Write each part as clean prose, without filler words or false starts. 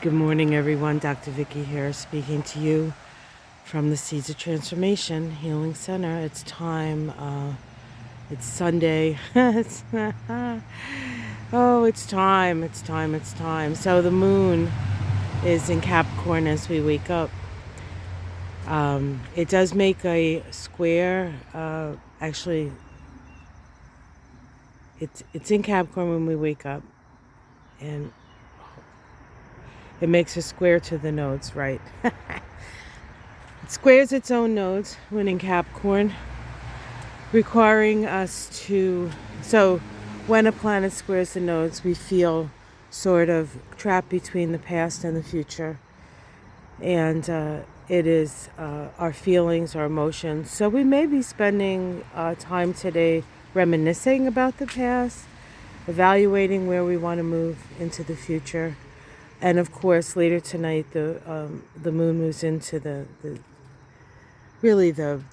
Good morning, everyone. Dr. Vicky here, speaking to you from the Seeds of Transformation Healing Center. It's time. It's Sunday. Oh, it's time. It's time. It's time. So the moon is in Capricorn as we wake up. It does make a square. Actually, it's in Capricorn when we wake up, and it makes a square to the nodes, right? It squares its own nodes when in Capricorn, requiring us to. So, when a planet squares the nodes, we feel sort of trapped between the past and the future. And it is our feelings, our emotions. So, we may be spending time today reminiscing about the past, evaluating where we want to move into the future. And of course, later tonight, the moon moves into the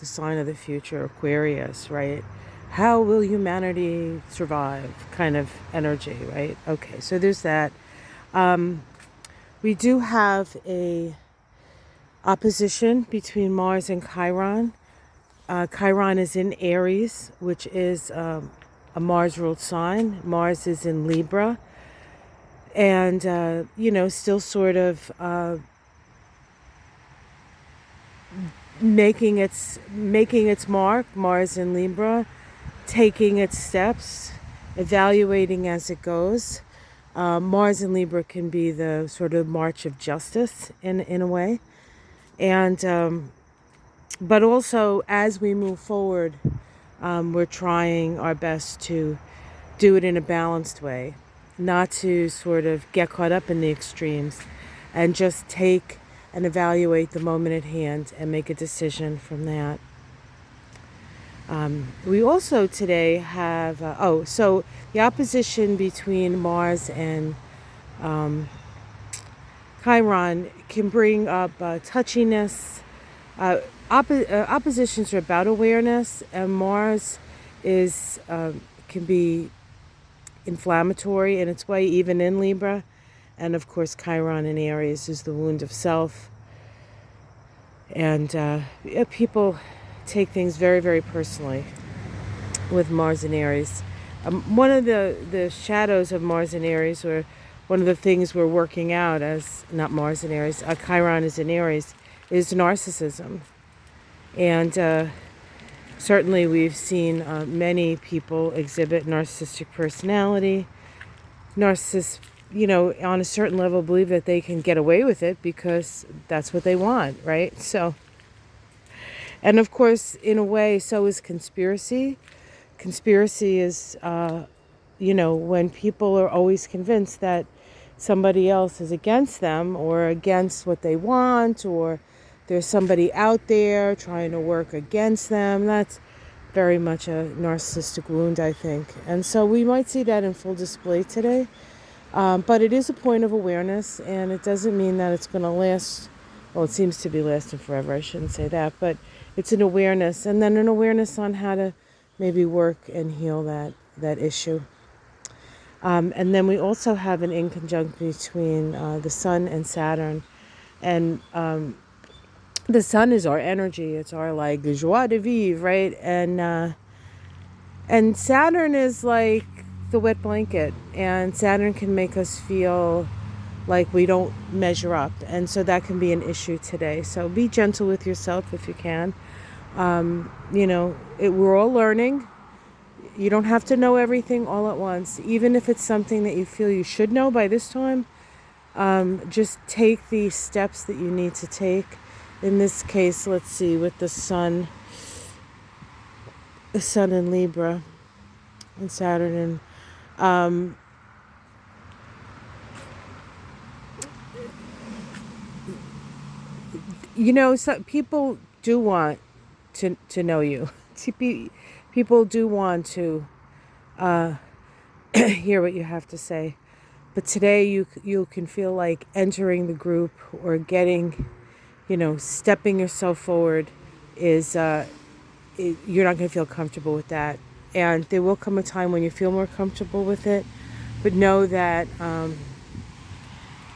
sign of the future, Aquarius, right? How will humanity survive? Kind of energy, right? Okay, so there's that. We do have a opposition between Mars and Chiron. Chiron is in Aries, which is a Mars-ruled sign. Mars is in Libra. And, still sort of making its mark, Mars in Libra, taking its steps, evaluating as it goes. Mars in Libra can be the sort of march of justice in a way. And, but also as we move forward, we're trying our best to do it in a balanced way, not to sort of get caught up in the extremes, and just take and evaluate the moment at hand and make a decision from that. We also today have, so the opposition between Mars and Chiron can bring up touchiness. Oppositions are about awareness, and Mars is can be inflammatory in its way, even in Libra. And of course, Chiron in Aries is the wound of self. And people take things very, very personally with Mars in Aries. One of the shadows of Mars in Aries, or one of the things we're working out as, not Mars in Aries, Chiron is in Aries, is narcissism. And certainly we've seen many people exhibit narcissistic personality. Narcissists, on a certain level believe that they can get away with it because that's what they want, right? So, and of course, in a way, so is conspiracy. Conspiracy is, when people are always convinced that somebody else is against them or against what they want, or there's somebody out there trying to work against them. That's very much a narcissistic wound, I think. And so we might see that in full display today. But it is a point of awareness, and it doesn't mean that it's going to last. Well, it seems to be lasting forever. I shouldn't say that, but it's an awareness, and then an awareness on how to maybe work and heal that issue. And then we also have an inconjunct between the Sun and Saturn, and the Sun is our energy. It's our like joie de vivre, right? And Saturn is like the wet blanket, and Saturn can make us feel like we don't measure up, and so that can be an issue today. So be gentle with yourself if you can. We're all learning. You don't have to know everything all at once, even if it's something that you feel you should know by this time. Just take the steps that you need to take. In this case, let's see, with the Sun in Libra and Saturn and so people do want to know you. People do want to hear what you have to say. But today you can feel like entering the group or getting, stepping yourself forward is you're not going to feel comfortable with that. And there will come a time when you feel more comfortable with it. But know that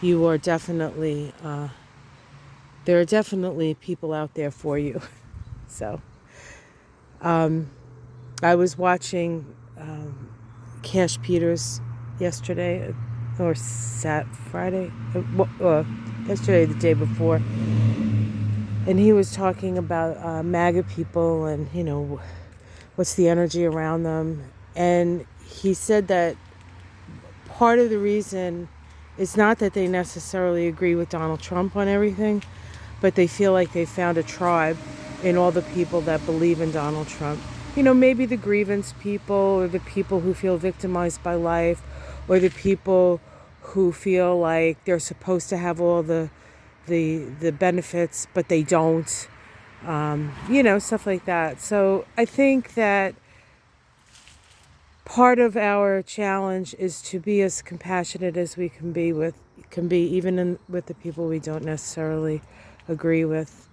you are definitely, there are definitely people out there for you. So, I was watching Cash Peters yesterday, or Friday, yesterday, the day before, and he was talking about MAGA people and, what's the energy around them. And he said that part of the reason is not that they necessarily agree with Donald Trump on everything, but they feel like they found a tribe in all the people that believe in Donald Trump. Maybe the grievance people, or the people who feel victimized by life, or the people who feel like they're supposed to have all the benefits, but they don't. Stuff like that. So I think that part of our challenge is to be as compassionate as we can be even with the people we don't necessarily agree with,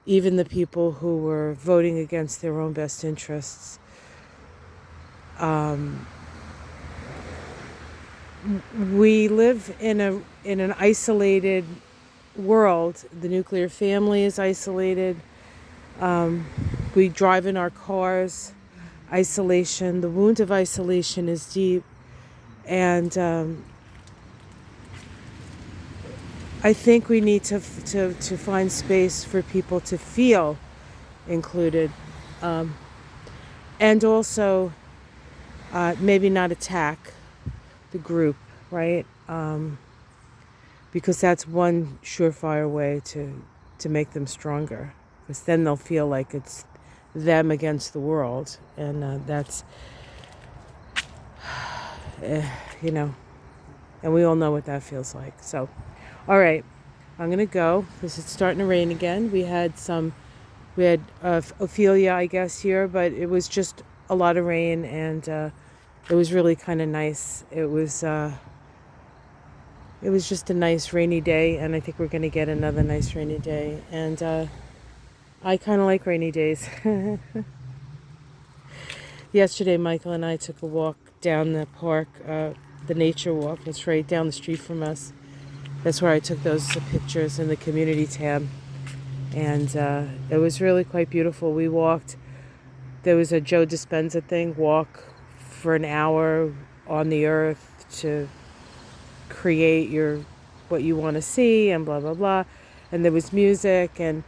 even the people who were voting against their own best interests. We live in an isolated world. The nuclear family is isolated. We drive in our cars. Isolation. The wound of isolation is deep, and I think we need to find space for people to feel included, and also maybe not attack the group, right? Because that's one surefire way to make them stronger, because then they'll feel like it's them against the world, and that's and we all know what that feels like. So, all right, I'm gonna go because it's starting to rain again. We had Ophelia, I guess, here, but it was just a lot of rain, and it was really kind of nice. It was just a nice rainy day, and I think we're gonna get another nice rainy day, and I kind of like rainy days. Yesterday, Michael and I took a walk down the park, the nature walk. It's right down the street from us. That's where I took those pictures in the community tab. And it was really quite beautiful. We walked. There was a Joe Dispenza thing, walk for an hour on the earth to create what you want to see, and blah, blah, blah. And there was music, and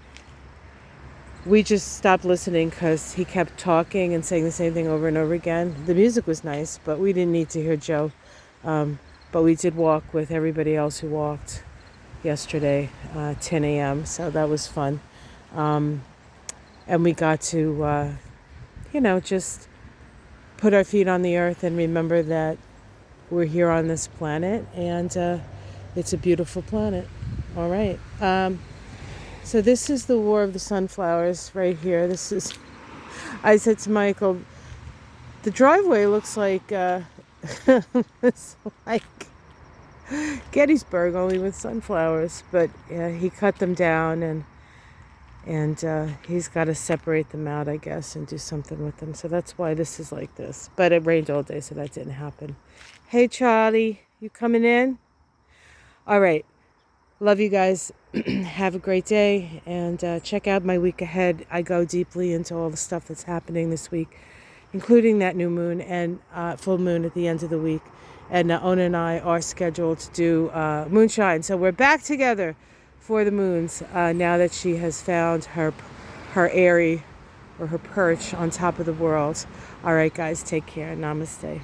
we just stopped listening because he kept talking and saying the same thing over and over again. The music was nice, but we didn't need to hear Joe. But we did walk with everybody else who walked yesterday, 10 a.m., so that was fun. And we got to, just put our feet on the earth and remember that we're here on this planet, and it's a beautiful planet. All right. So this is the War of the Sunflowers right here. I said to Michael, the driveway looks like it's like Gettysburg, only with sunflowers. But he cut them down, and he's got to separate them out, I guess, and do something with them. So that's why this is like this. But it rained all day, so that didn't happen. Hey, Charlie, you coming in? All right. Love you guys. Have a great day, and check out my week ahead. I go deeply into all the stuff that's happening this week, including that new moon and full moon at the end of the week. And Ona and I are scheduled to do moonshine. So we're back together for the moons now that she has found her eyrie, or her perch on top of the world. All right, guys, take care. Namaste.